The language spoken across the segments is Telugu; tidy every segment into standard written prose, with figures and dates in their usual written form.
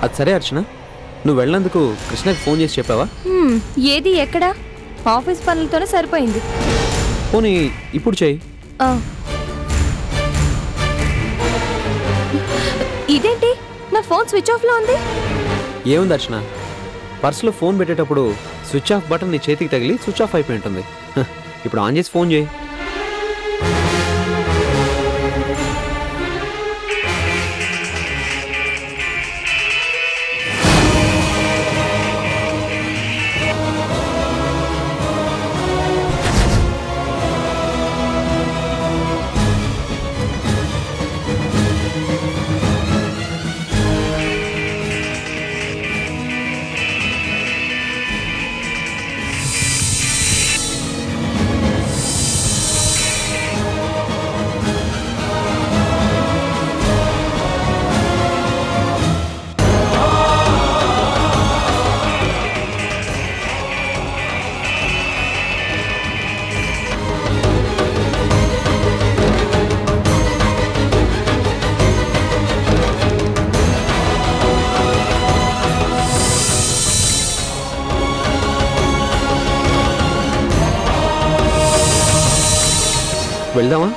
అది సరే అర్చన, నువ్వు వెళ్ళినందుకు కృష్ణకి ఫోన్ చేసి చెప్పావా? ఏది ఎక్కడ? ఆఫీస్ పనులతోనే సరిపోయింది. పోనీ ఇప్పుడు చెయ్యి. ఇదేంటి నా ఫోన్ స్విచ్ ఆఫ్ లో ఉంది? ఏముంది అర్చన, పర్సులో ఫోన్ పెట్టేటప్పుడు స్విచ్ ఆఫ్ బటన్ నీ చేతికి తగిలి స్విచ్ ఆఫ్ అయిపోయి ఉంటుంది. ఇప్పుడు ఆన్ చేసి ఫోన్ చేయి. వెళ్దామా?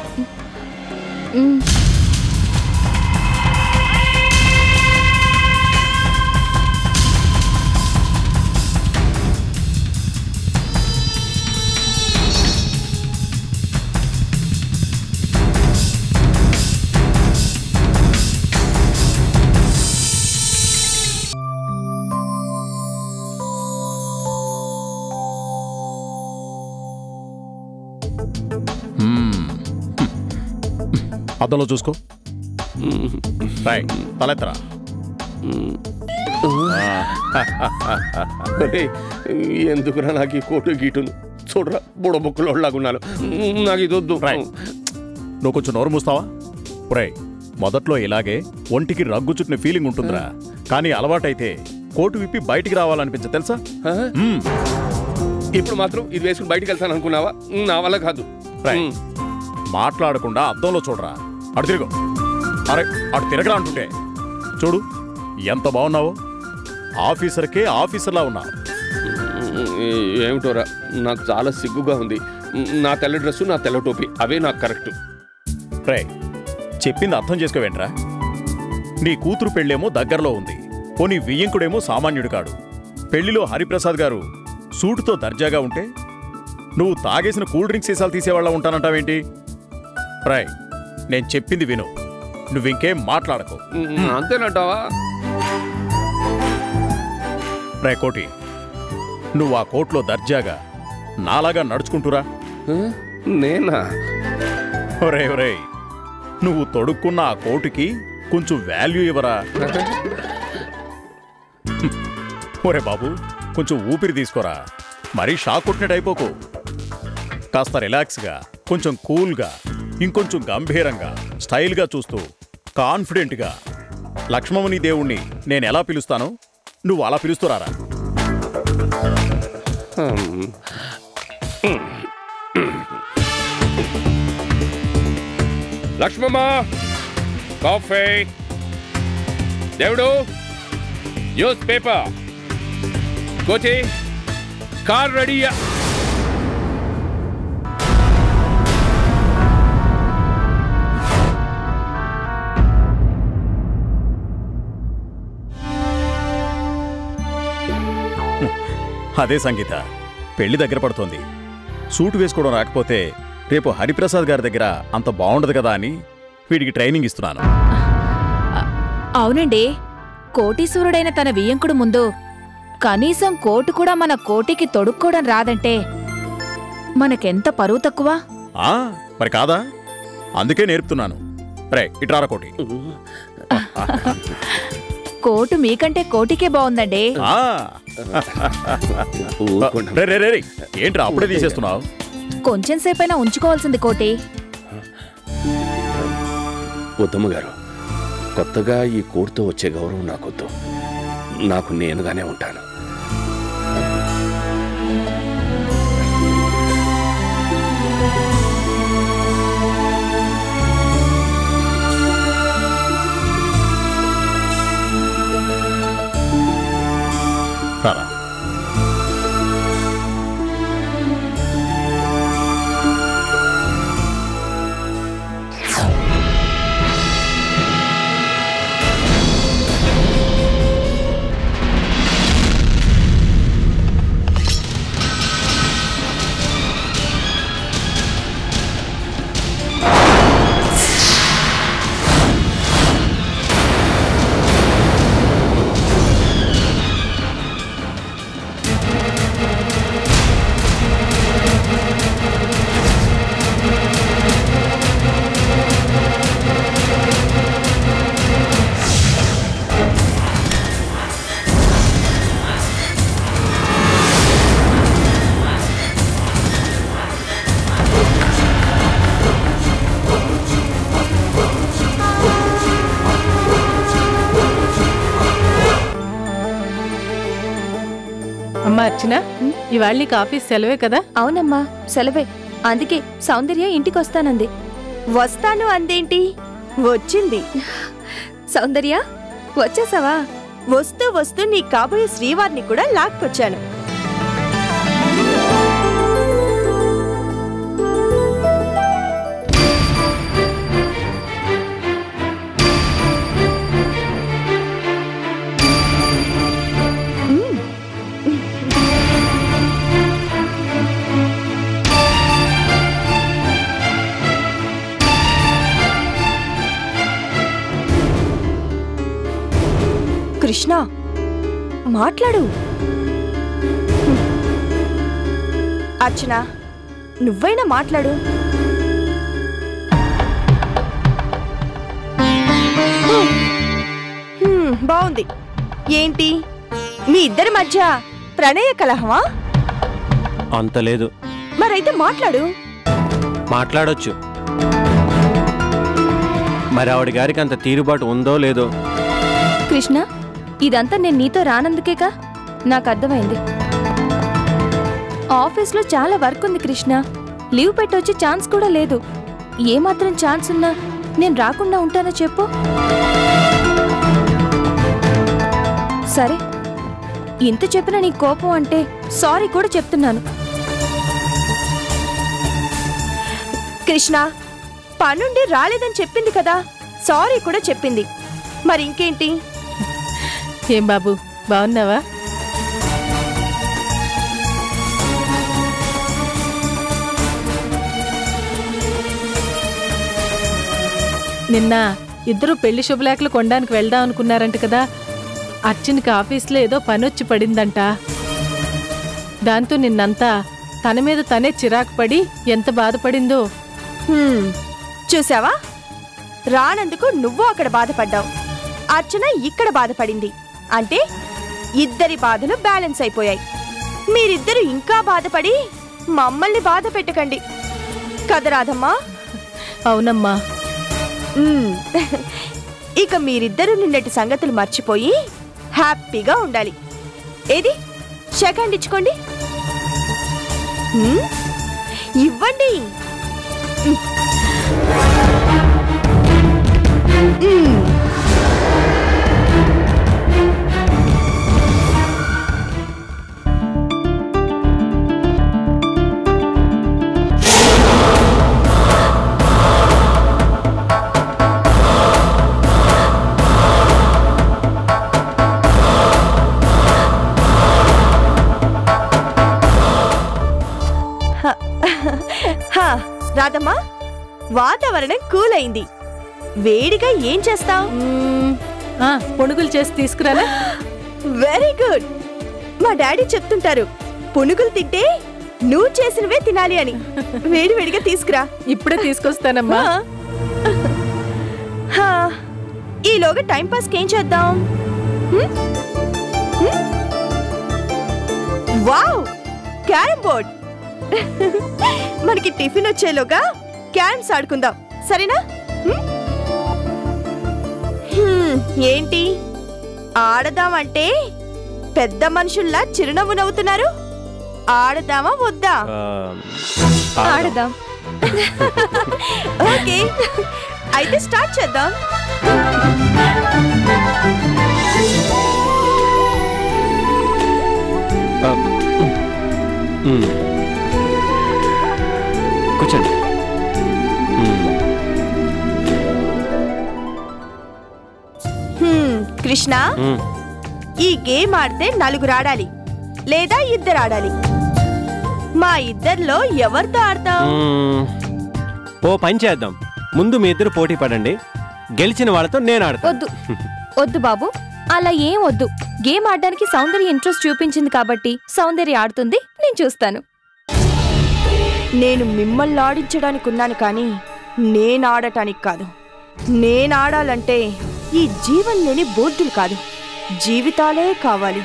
అద్దంలో చూసుకో. తలెత్తరా. ఎందుకురా నాకు ఈ కోటు గీటును? చూడరా బుడబుక్కలోలాగున్నాను. నాకు ఇది వద్దు. నువ్వు కొంచెం నోరు మూస్తావా? ప్రై మొదట్లో ఇలాగే ఒంటికి రగ్గు చుట్టిన ఫీలింగ్ ఉంటుందిరా, కానీ అలవాటైతే కోటు విప్పి బయటికి రావాలనిపించ తెలుసా? ఇప్పుడు మాత్రం ఇది వేసుకుని బయటికి వెళ్తాను అనుకున్నావా? నా వల్ల కాదు. మాట్లాడకుండా అద్దంలో చూడరా. అటు తిరుగు. అరే అటు తిరగరా అంటుంటే. చూడు ఎంత బాగున్నావో. ఆఫీసర్కే ఆఫీసర్లా ఉన్నావు. ఏమిటోరా, నాకు చాలా సిగ్గుగా ఉంది. నా తెల్ల డ్రెస్సు, నా తెల్ల టోపీ అవే నాకు కరెక్ట్. రే చెప్పింది అర్థం చేసుకోవేంట్రా? నీ కూతురు పెళ్ళేమో దగ్గరలో ఉంది, పోనీ వియ్యంకుడేమో సామాన్యుడు కాడు. పెళ్లిలో హరిప్రసాద్ గారు సూటుతో దర్జాగా ఉంటే నువ్వు తాగేసిన కూల్ డ్రింక్స్ సీసాలు తీసేవాళ్ళ ఉంటానంటావేంటి? రాయ్ నేను చెప్పింది విను, నువ్వింకేం మాట్లాడకు. అంతేనంటావా? రాయ్ కోటి, నువ్వు ఆ కోట్లో దర్జాగా నాలాగా నడుచుకుంటురా. నేనా? ఒరే ఒరే, నువ్వు తొడుక్కున్న ఆ కోటుకి కొంచెం వాల్యూ ఇవ్వరా. ఒరే బాబు, కొంచెం ఊపిరి తీసుకోరా. మరీ షాక్ కొట్టినట్టు అయిపోకు. కాస్త రిలాక్స్గా, కొంచెం కూల్గా, ఇంకొంచెం గంభీరంగా, స్టైల్గా చూస్తూ కాన్ఫిడెంట్గా లక్ష్మణుని దేవుణ్ణి నేను ఎలా పిలుస్తానో నువ్వు అలా పిలుస్తురారా. లక్ష్మమ్మ, కాఫీ. దేవుడు, న్యూస్ పేపర్. కోటి, కార్ రెడీయా? అదే సంగీత, పెళ్లి దగ్గర పడుతోంది. సూటు వేసుకోవడం రాకపోతే రేపు హరిప్రసాద్ గారి దగ్గర అంత బాగుండదు కదా అని వీడికి ట్రైనింగ్ ఇస్తున్నాను. అవునండి, కోటీశ్వరుడైన తన వియ్యంకుడు ముందు కనీసం కోటు కూడా మన కోటికి తొడుక్కోవడం రాదంటే మనకెంత పరువు తక్కువ. మరి కాదా? అందుకే నేర్పుతున్నాను. రే ఇట్రారా కోటి. కోటు మీకంటే కోటికే బాగుందండి. ఏంట్రా అప్పుడే తీసేస్తున్నావు? కొంచెం సేపైనా ఉంచుకోవాల్సింది కోటి. ఉత్తమ గారు, కొత్తగా ఈ కోటుతో వచ్చే గౌరవం నాకొద్దు. నాకు నేనుగానే ఉంటాను. రారా. అమ్మా అర్చన, ఇవాళ నీకు ఆఫీస్ సెలవే కదా? అవునమ్మా సెలవే. అందుకే సౌందర్య ఇంటికి వస్తానంది. వస్తాను అందేంటి? వచ్చింది. సౌందర్య వచ్చేసావా? వస్తూ వస్తూ నీ కాబోయే శ్రీవారిని కూడా లాక్కొచ్చాను. కృష్ణ మాట్లాడు. అర్చన నువ్వైనా మాట్లాడు. బాగుంది. ఏంటి మీ ఇద్దరి మధ్య ప్రణయ కలహమా? అంత లేదు. మరైతే మాట్లాడు. మాట్లాడొచ్చు. మరి ఆవిడ గారికి అంత తీరుబాటు ఉందో లేదో. కృష్ణ, ఇదంతా నేను నీతో రానందుకేగా. నాకు అర్థమైంది. ఆఫీస్లో చాలా వర్క్ ఉంది కృష్ణ. లీవ్ పెట్టొచ్చే ఛాన్స్ కూడా లేదు. ఏమాత్రం ఛాన్స్ ఉన్నా నేను రాకుండా ఉంటానో చెప్పు. సరే, ఇంత చెప్పినా నీ కోపం అంటే సారీ కూడా చెప్తున్నాను. కృష్ణ పనుండి రాలేదని చెప్పింది కదా, సారీ కూడా చెప్పింది. మరి ఇంకేంటి? ఏం బాబు, బాగున్నావా? నిన్న ఇద్దరు పెళ్లి శుభలేఖలు కొనడానికి వెళ్దాం అనుకున్నారంట కదా. అర్చనకి ఆఫీస్లో ఏదో పనొచ్చి పడిందంట. దాంతో నిన్నంతా తన మీద తనే చిరాకు పడి ఎంత బాధపడిందో. చూసావా, రానందుకు నువ్వు అక్కడ బాధపడ్డావు, అర్చన ఇక్కడ బాధపడింది. అంటే ఇద్దరి బాధలు బ్యాలెన్స్ అయిపోయాయి. మీరిద్దరు ఇంకా బాధపడి మమ్మల్ని బాధ పెట్టకండి కదా రాధమ్మా? అవునమ్మా. ఇక మీరిద్దరూ నిన్నటి సంగతులు మర్చిపోయి హ్యాపీగా ఉండాలి. ఏది షేక్ హ్యాండ్ ఇచ్చుకోండి. ఇవ్వండి. రాధమ్మా, వాతావరణం కూల్ అయింది. వేడిగా ఏం చేస్తావు? పునుగులు చేసి తీసుకురాలా? Very good. మా డాడీ చెప్తుంటారు, పునుగులు తింటే నువ్వు చేసినవే తినాలి అని. వేడివేడిగా తీసుకురా. ఇప్పుడే తీసుకొస్తానమ్మా. ఈలోగా టైం పాస్ ఏం చేద్దాం? Wow, carrom board. మనకి టిఫిన్ వచ్చేలోగా క్యారమ్స్ ఆడుకుందాం, సరేనా? ఏంటి ఆడదామంటే పెద్ద మనుషుల్లా చిరునవ్వు నవ్వుతున్నారు. ఆడదామా వద్దా? ఆడదాం. ఓకే, అయితే స్టార్ట్ చేద్దాం. కృష్ణ, ఈ గేమ్ ఆడితే 4 ఆడాలి లేదా 2 ఆడాలి. మా ఇద్దరిలో ఎవరితో ఆడతావు? ఓ పని చేద్దాం, ముందు మీ ఇద్దరు పోటీ పడండి, గెలిచిన వాళ్ళతో నేను ఆడతాను. వద్దు వద్దు బాబు, అలా ఏం వద్దు. గేమ్ ఆడడానికి సౌందర్య ఇంట్రెస్ట్ చూపించింది కాబట్టి సౌందర్య ఆడుతుంది, నేను చూస్తాను. నేను మిమ్మల్ని ఆడించడానికి ఉన్నాను కానీ నేను ఆడటానికి కాదు. నేను ఆడాలంటే ఈ జీవం లేని బోర్డులు కాదు, జీవితాలే కావాలి.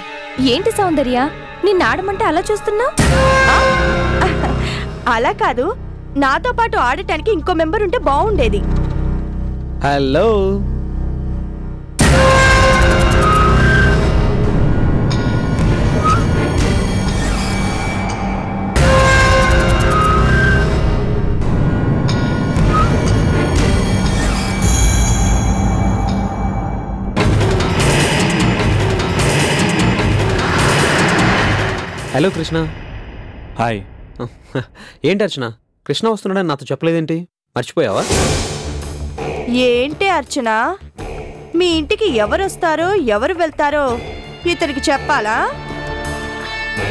ఏంటి సౌందర్య, నిన్ను ఆడమంటే అలా చూస్తున్నావు? అలా కాదు, నాతో పాటు ఆడటానికి ఇంకో మెంబర్ ఉంటే బాగుండేది. Hello, hello Krishna. హాయ్. ఏంటి అర్చన, కృష్ణ వస్తున్నాడని నాతో చెప్పలేదేంటి? మర్చిపోయావా? ఏంటి అర్చన, మీ ఇంటికి ఎవరు వస్తారో ఎవరు వెళ్తారో ఇతనికి చెప్పాలా?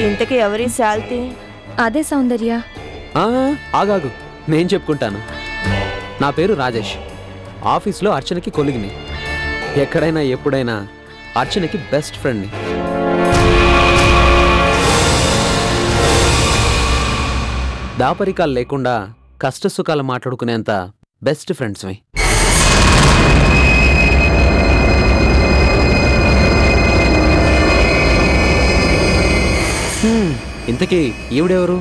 ఇంతకి ఎవరి శాల్తీ? అదే సౌందర్య. ఆగాగు, నేను చెప్పుకుంటాను. నా పేరు రాజేష్, ఆఫీస్లో అర్చనకి కొలిగిని, ఎక్కడైనా ఎప్పుడైనా అర్చనకి బెస్ట్ ఫ్రెండ్ని. దాపరికాలు లేకుండా కష్టసుఖాలు మాట్లాడుకునేంత బెస్ట్ ఫ్రెండ్స్వి. ఇంతకీ ఈవిడెవరు?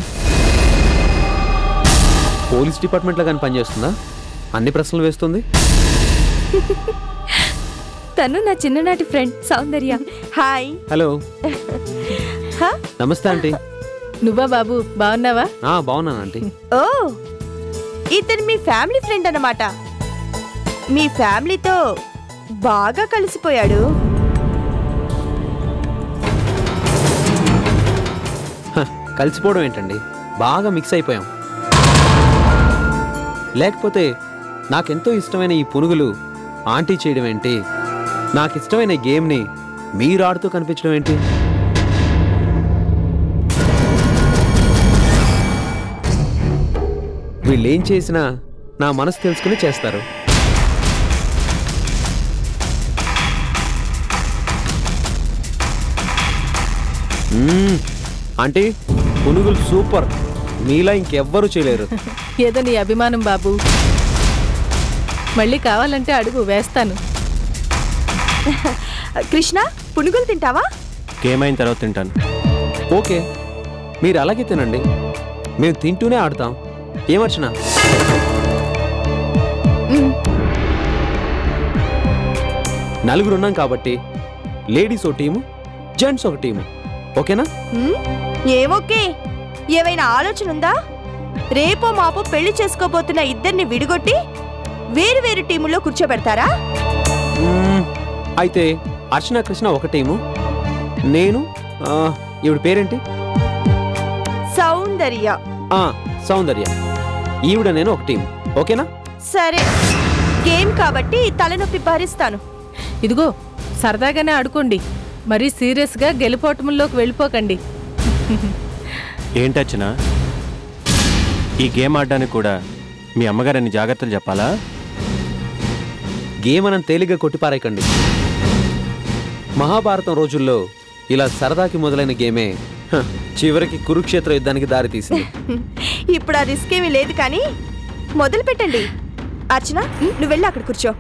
పోలీస్ డిపార్ట్మెంట్లో కానీ పనిచేస్తుందా? అన్ని ప్రశ్నలు వేస్తుంది. తను నా చిన్ననాటి ఫ్రెండ్ సౌందర్య. హాయ్. హలో. నమస్తే ఆంటీ. నువ్వా బాబు, బాగున్నావా? బాగున్నాను ఆంటీ. ఓ, ఇతను మీ ఫ్యామిలీ ఫ్రెండ్ అన్నమాట. మీ ఫ్యామిలీతో బాగా కలిసిపోయాడు. కలిసిపోవడం ఏంటండి, బాగా మిక్స్ అయిపోయాం. లేకపోతే నాకెంతో ఇష్టమైన ఈ పునుగులు ఆంటీ చేయడం ఏంటి, నాకిష్టమైన గేమ్ని మీరు ఆడుతూ కనిపించడం ఏంటి? వీళ్ళేం చేసినా నా మనసు తెలుసుకుని చేస్తారు. ఆంటీ, పునుగులు సూపర్, మీలా ఇంకెవ్వరూ చేయలేరు. ఏదో నీ అభిమానం బాబు. మళ్ళీ కావాలంటే అడుగు, వేస్తాను. కృష్ణ, పునుగులు తింటావా? గేమ్ అయిన తర్వాత తింటాను. ఓకే, మీరు అలాగే తినండి, మేము తింటూనే ఆడతాం. ఏమర్చన? నలుగురున్నాం కాబట్టి లేడీస్ ఒక టీము, జెంట్స్ ఒక టీము, ఓకేనా? ఏమోకే, ఏవైనా ఆలోచన ఉందా? రేపో మాపో పెళ్లి చేసుకోబోతున్న ఇద్దరిని విడిగొట్టి వేరు వేరు టీముల్లో కూర్చోబెడతారా? అయితే అర్చన కృష్ణ ఒక టీము, నేను ఈవిడ పేరేంటి? సౌందర్య. సౌందర్య, ఈవిడ నేను ఒక టీం, ఓకేనా? సరే, గేమ్ కాబట్టి తలనొప్పి భరిస్తాను. ఇదిగో, సరదాగానే ఆడుకోండి, మరీ సీరియస్గా గెలుపోటముల్లోకి వెళ్ళిపోకండి. ఏంటచ్చిన, ఈ గేమ్ ఆడడానికి కూడా మీ అమ్మగారని జాగ్రత్తలు చెప్పాలా? గేమ్ మనం తేలిగ్గా కొట్టిపారేయకండి. మహాభారతం రోజుల్లో ఇలా సరదాకి మొదలైన గేమే చివరికి కురుక్షేత్ర యుద్ధానికి దారి తీసింది. ఇప్పుడు ఆ రిస్క్ ఏమీ లేదు, కానీ మొదలు పెట్టండి. అర్చన, నువ్వు వెళ్ళి అక్కడ కూర్చో.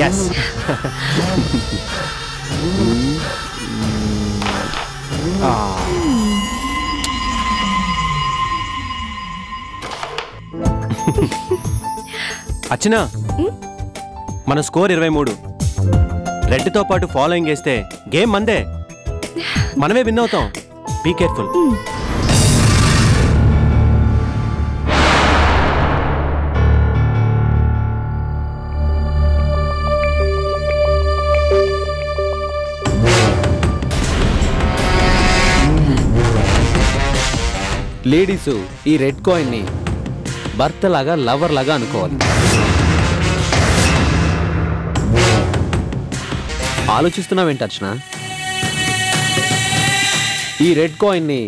ఎస్. అర్చన, మన స్కోర్ 23. రెడ్తో పాటు ఫాలోయింగ్ వేస్తే గేమ్ మందే, మనమే విన్ అవుతాం. Be careful. లేడీసు ఈ రెడ్ కాయిన్ని భర్తలాగా లవర్ లాగా అనుకోవాలి. ఆలోచిస్తున్నావేంటి అర్చన? ఈ రెడ్ కాయిన్ని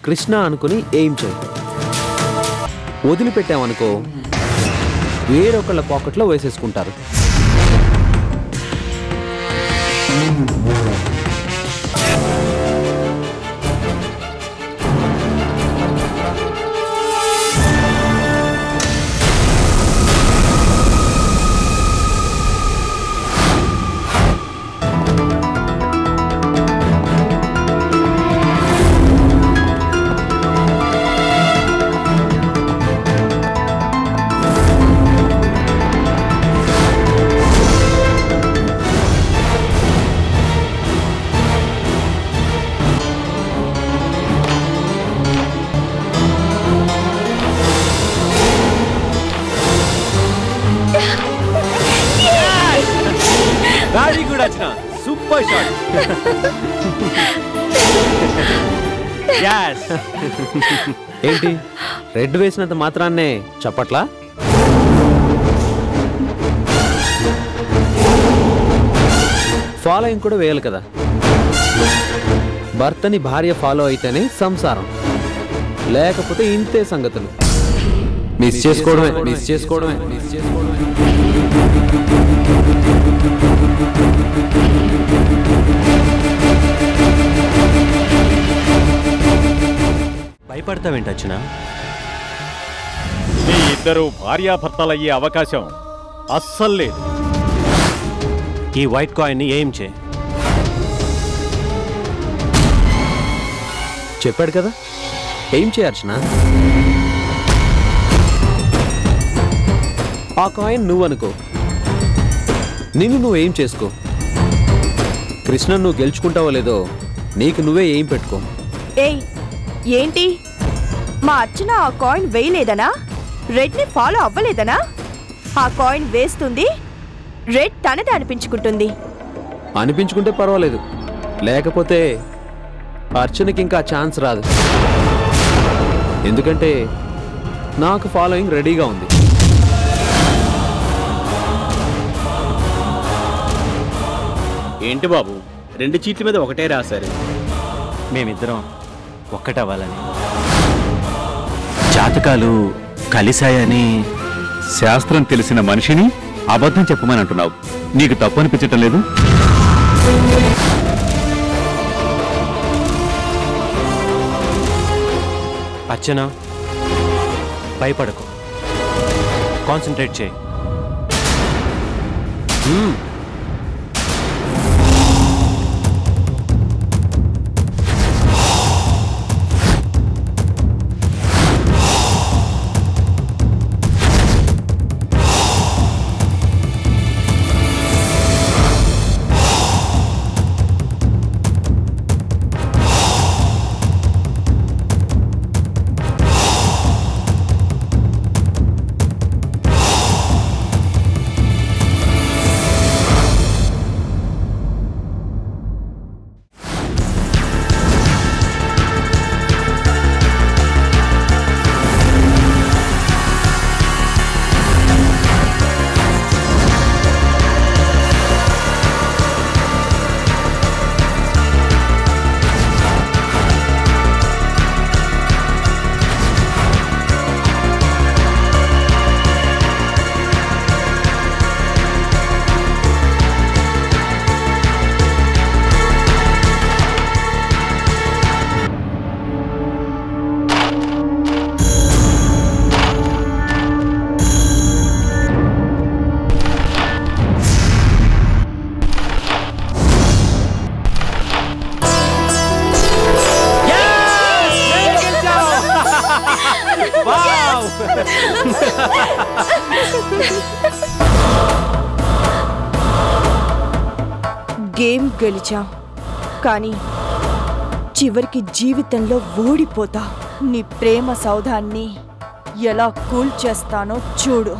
కృష్ణ అనుకుని ఎయిమ్ చేయి. వదిలిపెట్టామనుకో వేరొకళ్ళ పాకెట్లో వేసేసుకుంటారు. వెరీ గుడ్ అర్చన, సూపర్ షాట్. yes. ఏంటి రెడ్ వేసినంత మాత్రాన్నే చప్పట్లా? ఫాలోయింగ్ కూడా వేయాలి కదా. భర్తని భార్య ఫాలో అయితేనే సంసారం, లేకపోతే ఇంతే సంగతులు. మిస్ చేసుకోవడమే. భయపడతావేంటి అర్చన? మీ ఇద్దరు భార్యాభర్తలయ్యే అవకాశం అస్సలు లేదు. ఈ వైట్ కాయిన్ని ఏం చే. చెప్పాడు కదా, ఏం చేయర్చన? ఆ కాయిన్ నువ్వనుకో, నిన్ను నువ్వేం చేసుకో. కృష్ణ నువ్వు గెలుచుకుంటావో లేదో నీకు నువ్వే ఏం పెట్టుకో. ఏయ్ ఏంటి, మా అర్చన ఆ కాయిన్ వేయలేదనా? రెడ్ని ఫాలో అవ్వలేదనా? ఆ కాయిన్ వేస్తుంది, రెడ్ తనదే అనిపించుకుంటుంది. అనిపించుకుంటే పర్వాలేదు, లేకపోతే అర్చనకి ఇంకా ఛాన్స్ రాదు. ఎందుకంటే నాకు ఫాలోయింగ్ రెడీగా ఉంది. ఏంటి బాబు, 2 చీట్ల మీద ఒకటే రాశారు. మేమిద్దరం ఒక్కటవ్వాలని. జాతకాలు కలిశాయని. శాస్త్రం తెలిసిన మనిషిని అబద్ధం చెప్పమని అంటున్నావు. నీకు తప్పు అనిపించటం లేదు? అర్చన, భయపడకు, కాన్సన్ట్రేట్ చేయి. గేమ్ గెలిచా కానీ చివరికి జీవితంలో ఓడిపోతా. నీ ప్రేమ సౌధాన్ని ఎలా కూల్ చేస్తానో చూడు.